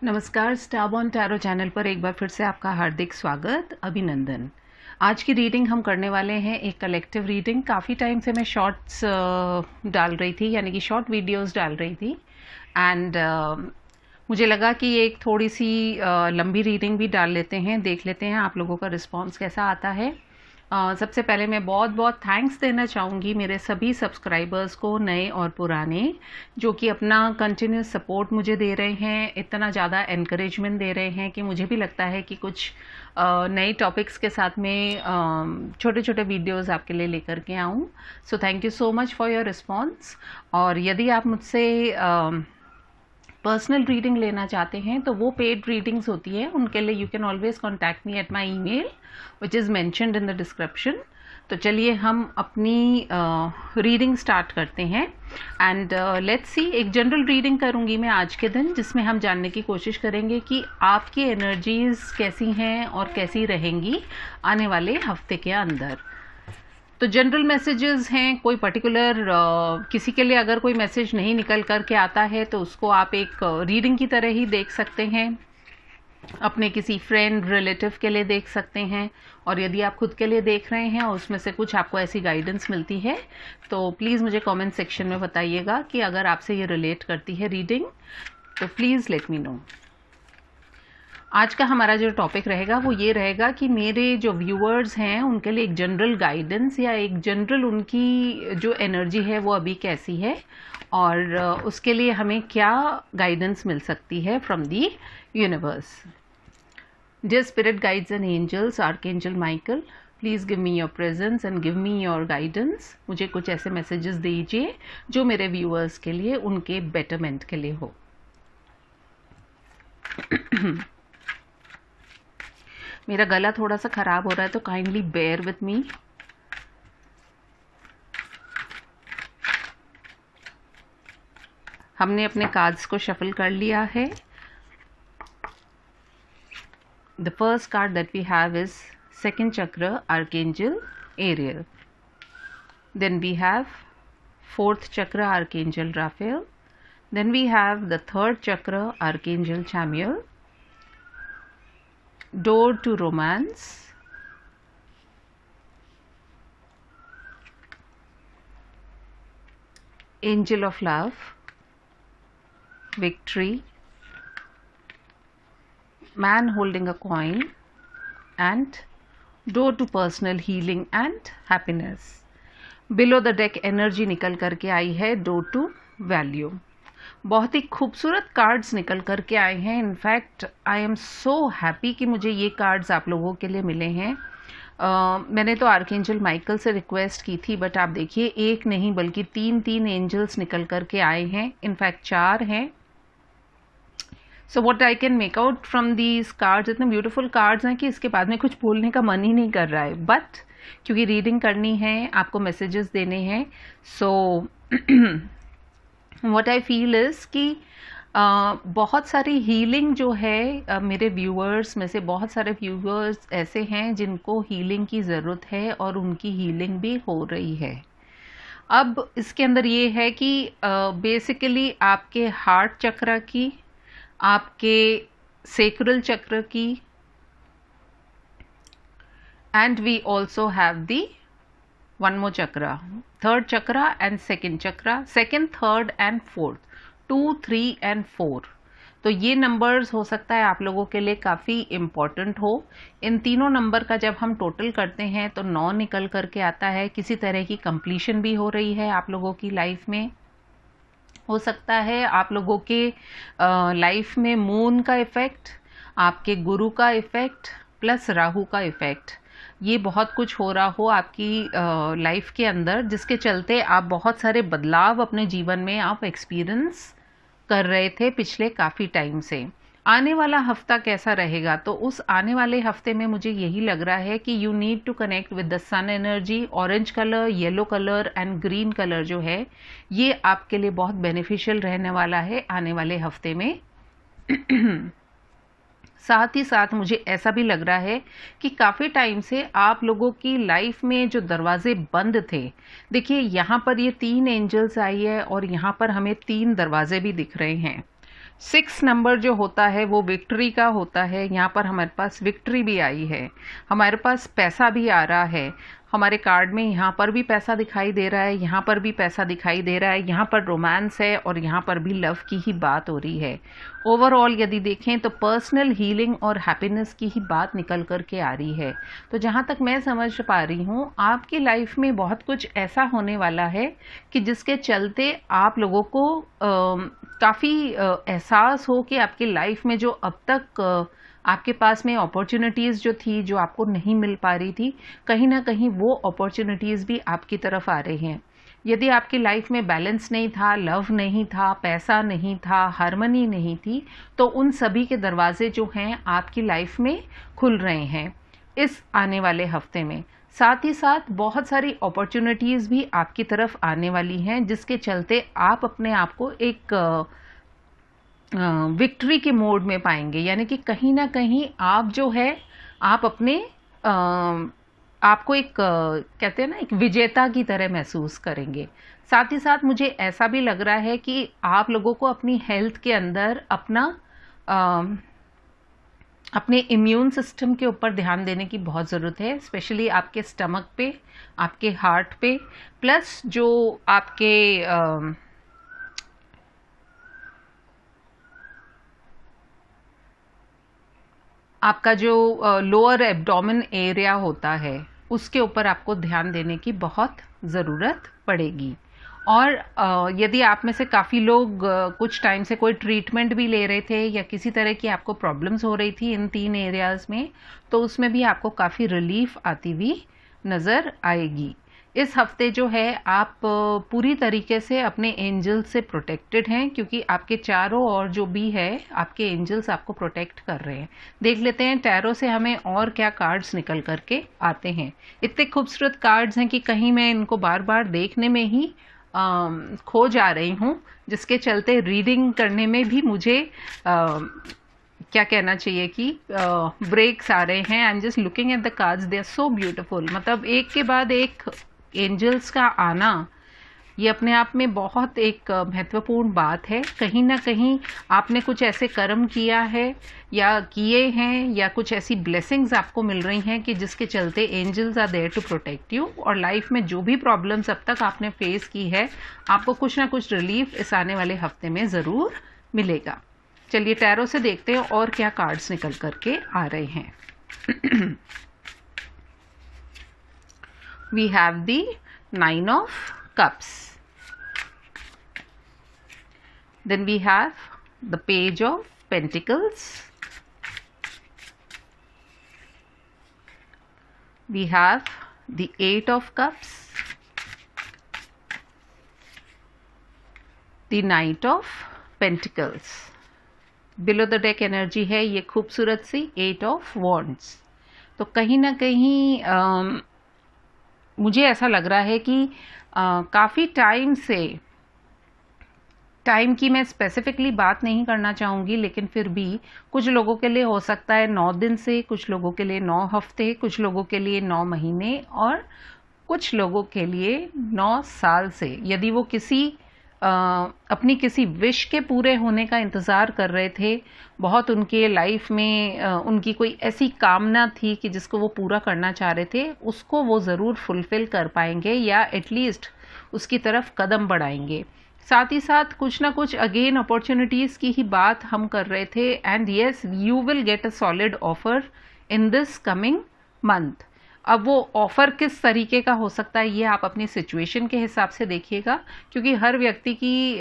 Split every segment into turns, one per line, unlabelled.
नमस्कार, स्टारबॉर्न tarot channel पर एक बार फिर से आपका हार्दिक स्वागत, अभिनंदन। आज की रीडिंग हम करने वाले हैं एक कलेक्टिव रीडिंग। काफ़ी टाइम से मैं शॉर्ट्स डाल रही थी, यानी कि शॉर्ट वीडियोस डाल रही थी एंड मुझे लगा कि एक थोड़ी सी लंबी रीडिंग भी डाल लेते हैं, देख लेते हैं आप लोगों का रिस्पॉन्स कैसा आता है। सबसे पहले मैं बहुत बहुत थैंक्स देना चाहूँगी मेरे सभी सब्सक्राइबर्स को, नए और पुराने, जो कि अपना कंटिन्यूस सपोर्ट मुझे दे रहे हैं, इतना ज़्यादा एनकरेजमेंट दे रहे हैं कि मुझे भी लगता है कि कुछ नए टॉपिक्स के साथ में छोटे छोटे वीडियोस आपके लिए लेकर के आऊँ। So thank you so much for your response. और यदि आप मुझसे पर्सनल रीडिंग लेना चाहते हैं तो वो पेड रीडिंग्स होती है, उनके लिए you can always contact me at my email which is mentioned in the description. तो चलिए हम अपनी रीडिंग स्टार्ट करते हैं एंड लेट्स सी। एक जनरल रीडिंग करूंगी मैं आज के दिन, जिसमें हम जानने की कोशिश करेंगे कि आपकी एनर्जीज कैसी हैं और कैसी रहेंगी आने वाले हफ्ते के अंदर। तो जनरल मैसेजेस हैं, कोई पर्टिकुलर किसी के लिए अगर कोई मैसेज नहीं निकल कर के आता है तो उसको आप एक रीडिंग की तरह ही देख सकते हैं, अपने किसी फ्रेंड रिलेटिव के लिए देख सकते हैं। और यदि आप खुद के लिए देख रहे हैं और उसमें से कुछ आपको ऐसी गाइडेंस मिलती है तो प्लीज़ मुझे कमेंट सेक्शन में बताइएगा कि अगर आपसे ये रिलेट करती है रीडिंग, तो प्लीज़ लेट मी नो। आज का हमारा जो टॉपिक रहेगा वो ये रहेगा कि मेरे जो व्यूअर्स हैं उनके लिए एक जनरल गाइडेंस या एक जनरल उनकी जो एनर्जी है वो अभी कैसी है, और उसके लिए हमें क्या गाइडेंस मिल सकती है from the universe. Dear spirit guides and angels, archangel Michael, please give me your presence and give me your guidance. मुझे कुछ ऐसे मैसेजेस दीजिए जो मेरे व्यूअर्स के लिए, उनके बेटरमेंट के लिए हो। मेरा गला थोड़ा सा ख़राब हो रहा है तो काइंडली बेयर विथ मी। हमने अपने कार्ड्स को शफल कर लिया है। The first card that we have is second chakra, archangel Ariel. Then we have fourth chakra, archangel Raphael. Then we have the third chakra, archangel Chamuel. Door to romance, angel of love, victory, man holding a coin, and door to personal healing and happiness. Below the deck energy निकल करके आई है, door to value। बहुत ही खूबसूरत cards निकल कर के आए हैं। In fact I am so happy कि मुझे ये कार्ड्स आप लोगों के लिए मिले हैं। मैंने तो आर्कएंजल माइकल से रिक्वेस्ट की थी, बट आप देखिए एक नहीं बल्कि तीन एंजल्स निकल कर के आए हैं। इनफैक्ट 4 हैं। So what I can make out from these cards, इतने ब्यूटीफुल कार्ड्स हैं कि इसके बाद में कुछ बोलने का मन ही नहीं कर रहा है, बट क्योंकि रीडिंग करनी है, आपको मैसेजेस देने हैं, so what I feel is कि बहुत सारी हीलिंग जो है, मेरे व्यूअर्स में से बहुत सारे व्यूअर्स ऐसे हैं जिनको हीलिंग की ज़रूरत है और उनकी हीलिंग भी हो रही है। अब इसके अंदर ये है कि बेसिकली आपके हार्ट चक्र की, आपके सेक्रल चक्र की, and we also have the one more chakra, third chakra and second chakra, second, third and fourth, 2, 3 and 4। तो ये नंबर्स हो सकता है आप लोगों के लिए काफ़ी इम्पॉर्टेंट हो। इन तीनों नंबर का जब हम टोटल करते हैं तो 9 निकल करके आता है। किसी तरह की कंप्लीशन भी हो रही है आप लोगों की लाइफ में। हो सकता है आप लोगों के लाइफ में मून का इफ़ेक्ट, आपके गुरु का इफ़ेक्ट प्लस राहु का इफ़ेक्ट, ये बहुत कुछ हो रहा हो आपकी लाइफ के अंदर, जिसके चलते आप बहुत सारे बदलाव अपने जीवन में आप एक्सपीरियंस कर रहे थे पिछले काफ़ी टाइम से। आने वाला हफ्ता कैसा रहेगा, तो उस आने वाले हफ्ते में मुझे यही लग रहा है कि you need to connect with the sun energy. Orange colour, yellow colour and green colour जो है ये आपके लिए बहुत बेनिफिशियल रहने वाला है आने वाले हफ्ते में। साथ ही साथ मुझे ऐसा भी लग रहा है कि काफ़ी टाइम से आप लोगों की लाइफ में जो दरवाजे बंद थे, देखिए यहाँ पर ये 3 एंजल्स आई है और यहाँ पर हमें 3 दरवाजे भी दिख रहे हैं। 6 नंबर जो होता है वो विक्ट्री का होता है। यहाँ पर हमारे पास विक्ट्री भी आई है, हमारे पास पैसा भी आ रहा है। हमारे कार्ड में यहाँ पर भी पैसा दिखाई दे रहा है, यहाँ पर भी पैसा दिखाई दे रहा है, यहाँ पर रोमांस है और यहाँ पर भी लव की ही बात हो रही है। ओवरऑल यदि देखें तो पर्सनल हीलिंग और हैप्पीनेस की ही बात निकल कर के आ रही है। तो जहाँ तक मैं समझ पा रही हूँ, आपकी लाइफ में बहुत कुछ ऐसा होने वाला है कि जिसके चलते आप लोगों को काफ़ी एहसास हो कि आपकी लाइफ में जो अब तक आपके पास में अपॉर्चुनिटीज़ जो थी, जो आपको नहीं मिल पा रही थी, कहीं ना कहीं वो अपॉर्चुनिटीज़ भी आपकी तरफ आ रही हैं। यदि आपकी लाइफ में बैलेंस नहीं था, लव नहीं था, पैसा नहीं था, हार्मनी नहीं थी, तो उन सभी के दरवाजे जो हैं आपकी लाइफ में खुल रहे हैं इस आने वाले हफ्ते में। साथ ही साथ बहुत सारी अपॉर्चुनिटीज़ भी आपकी तरफ आने वाली हैं, जिसके चलते आप अपने आप को एक विक्ट्री के मोड में पाएंगे। यानी कि कहीं ना कहीं आप जो है आप अपने आपको एक कहते हैं ना, एक विजेता की तरह महसूस करेंगे। साथ ही साथ मुझे ऐसा भी लग रहा है कि आप लोगों को अपनी हेल्थ के अंदर अपने इम्यून सिस्टम के ऊपर ध्यान देने की बहुत ज़रूरत है, स्पेशली आपके स्टमक पे, आपके हार्ट पे, प्लस जो आपके आपका जो लोअर एब्डोमेन एरिया होता है उसके ऊपर आपको ध्यान देने की बहुत ज़रूरत पड़ेगी। और यदि आप में से काफ़ी लोग कुछ टाइम से कोई ट्रीटमेंट भी ले रहे थे या किसी तरह की आपको प्रॉब्लम्स हो रही थी इन 3 एरियाज़ में, तो उसमें भी आपको काफ़ी रिलीफ आती हुई नज़र आएगी। इस हफ्ते जो है आप पूरी तरीके से अपने एंजल्स से प्रोटेक्टेड हैं, क्योंकि आपके चारों ओर जो भी है आपके एंजल्स आपको प्रोटेक्ट कर रहे हैं। देख लेते हैं टैरो से हमें और क्या कार्ड्स निकल करके आते हैं। इतने खूबसूरत कार्ड्स हैं कि कहीं मैं इनको बार बार देखने में ही खो जा रही हूँ, जिसके चलते रीडिंग करने में भी मुझे क्या कहना चाहिए कि ब्रेक्स आ रहे हैं। I am just looking at the cards, they are so beautiful. मतलब एक के बाद एक एंजल्स का आना ये अपने आप में बहुत एक महत्वपूर्ण बात है। कहीं ना कहीं आपने कुछ ऐसे कर्म किया है या किए हैं, या कुछ ऐसी ब्लेसिंग्स आपको मिल रही हैं कि जिसके चलते angels are there to protect you. और लाइफ में जो भी प्रॉब्लम्स अब तक आपने फेस की है, आपको कुछ ना कुछ रिलीफ इस आने वाले हफ्ते में ज़रूर मिलेगा। चलिए टैरो से देखते हैं और क्या कार्ड्स निकल करके आ रहे हैं। We have the 9 of Cups. Then we have the Page of Pentacles. We have the 8 of Cups. The Knight of Pentacles. Below the deck energy है ये खूबसूरत सी 8 of Wands। तो कहीं ना कहीं मुझे ऐसा लग रहा है कि काफ़ी टाइम से, टाइम की मैं स्पेसिफिकली बात नहीं करना चाहूँगी, लेकिन फिर भी कुछ लोगों के लिए हो सकता है 9 दिन से, कुछ लोगों के लिए 9 हफ्ते, कुछ लोगों के लिए 9 महीने और कुछ लोगों के लिए 9 साल से, यदि वो अपनी किसी विश के पूरे होने का इंतज़ार कर रहे थे, बहुत उनके लाइफ में उनकी कोई ऐसी कामना थी कि जिसको वो पूरा करना चाह रहे थे, उसको वो ज़रूर फुलफ़िल कर पाएंगे या एटलीस्ट उसकी तरफ कदम बढ़ाएंगे। साथ ही साथ कुछ ना कुछ अगेन अपॉर्चुनिटीज़ की ही बात हम कर रहे थे। And yes, you will get a solid offer in this coming month. अब वो ऑफ़र किस तरीके का हो सकता है ये आप अपनी सिचुएशन के हिसाब से देखिएगा, क्योंकि हर व्यक्ति की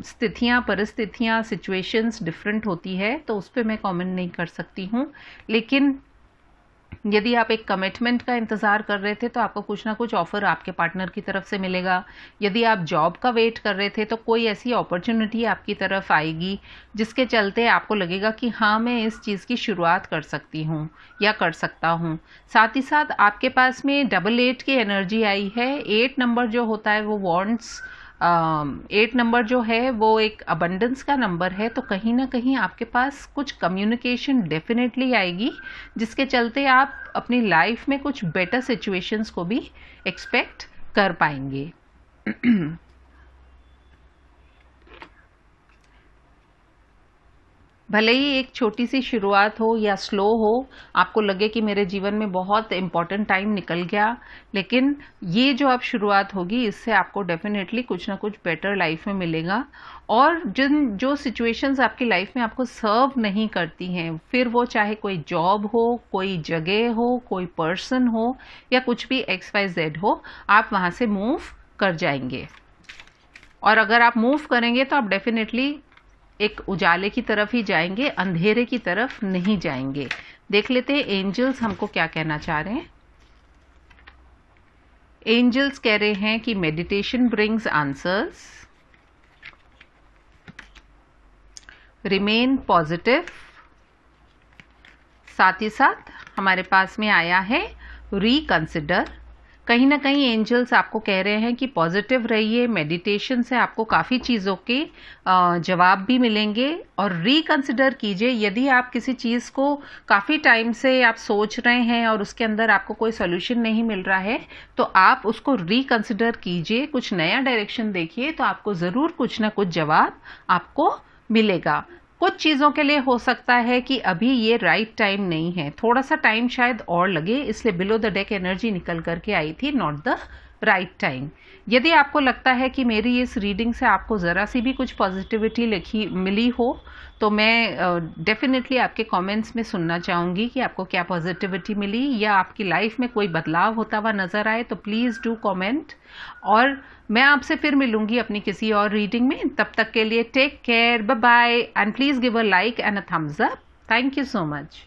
स्थितियाँ, परिस्थितियाँ, सिचुएशंस डिफरेंट होती है, तो उस पर मैं कमेंट नहीं कर सकती हूँ। लेकिन यदि आप एक कमिटमेंट का इंतज़ार कर रहे थे तो आपको कुछ ना कुछ ऑफ़र आपके पार्टनर की तरफ से मिलेगा। यदि आप जॉब का वेट कर रहे थे तो कोई ऐसी अपॉर्चुनिटी आपकी तरफ आएगी जिसके चलते आपको लगेगा कि हाँ, मैं इस चीज़ की शुरुआत कर सकती हूँ या कर सकता हूँ। साथ ही साथ आपके पास में 8 की एनर्जी आई है। 8 नंबर जो होता है वो वॉन्ट्स, 8 नंबर जो है वो एक अबंडेंस का नंबर है। तो कहीं ना कहीं आपके पास कुछ कम्युनिकेशन डेफिनेटली आएगी, जिसके चलते आप अपनी लाइफ में कुछ बेटर सिचुएशंस को भी एक्सपेक्ट कर पाएंगे। भले ही एक छोटी सी शुरुआत हो या स्लो हो, आपको लगे कि मेरे जीवन में बहुत इम्पॉर्टेंट टाइम निकल गया, लेकिन ये जो अब शुरुआत होगी इससे आपको डेफिनेटली कुछ ना कुछ बेटर लाइफ में मिलेगा। और जो सिचुएशंस आपकी लाइफ में आपको सर्व नहीं करती हैं, फिर वो चाहे कोई जॉब हो, कोई जगह हो, कोई पर्सन हो या कुछ भी XYZ हो, आप वहाँ से मूव कर जाएंगे। और अगर आप मूव करेंगे तो आप डेफिनेटली एक उजाले की तरफ ही जाएंगे, अंधेरे की तरफ नहीं जाएंगे। देख लेते हैं एंजल्स हमको क्या कहना चाह रहे हैं। एंजल्स कह रहे हैं कि meditation brings answers, remain positive. साथ ही साथ हमारे पास में आया है रिकंसिडर। कहीं ना कहीं एंजल्स आपको कह रहे हैं कि पॉजिटिव रहिए, मेडिटेशन से आपको काफ़ी चीज़ों के जवाब भी मिलेंगे। और रिकंसिडर कीजिए, यदि आप किसी चीज़ को काफ़ी टाइम से आप सोच रहे हैं और उसके अंदर आपको कोई सोल्यूशन नहीं मिल रहा है, तो आप उसको रिकंसिडर कीजिए, कुछ नया डायरेक्शन देखिए, तो आपको ज़रूर कुछ ना कुछ जवाब आपको मिलेगा। कुछ चीज़ों के लिए हो सकता है कि अभी ये राइट टाइम नहीं है, थोड़ा सा टाइम शायद और लगे, इसलिए बिलो द डेक एनर्जी निकल करके आई थी, नॉट द राइट टाइम। यदि आपको लगता है कि मेरी इस रीडिंग से आपको ज़रा सी भी कुछ पॉजिटिविटी मिली हो, तो मैं डेफिनेटली आपके कमेंट्स में सुनना चाहूँगी कि आपको क्या पॉजिटिविटी मिली, या आपकी लाइफ में कोई बदलाव होता हुआ नज़र आए तो प्लीज़ डू कमेंट। और मैं आपसे फिर मिलूंगी अपनी किसी और रीडिंग में। तब तक के लिए take care, bye bye, and please give a like and a thumbs up. Thank you so much.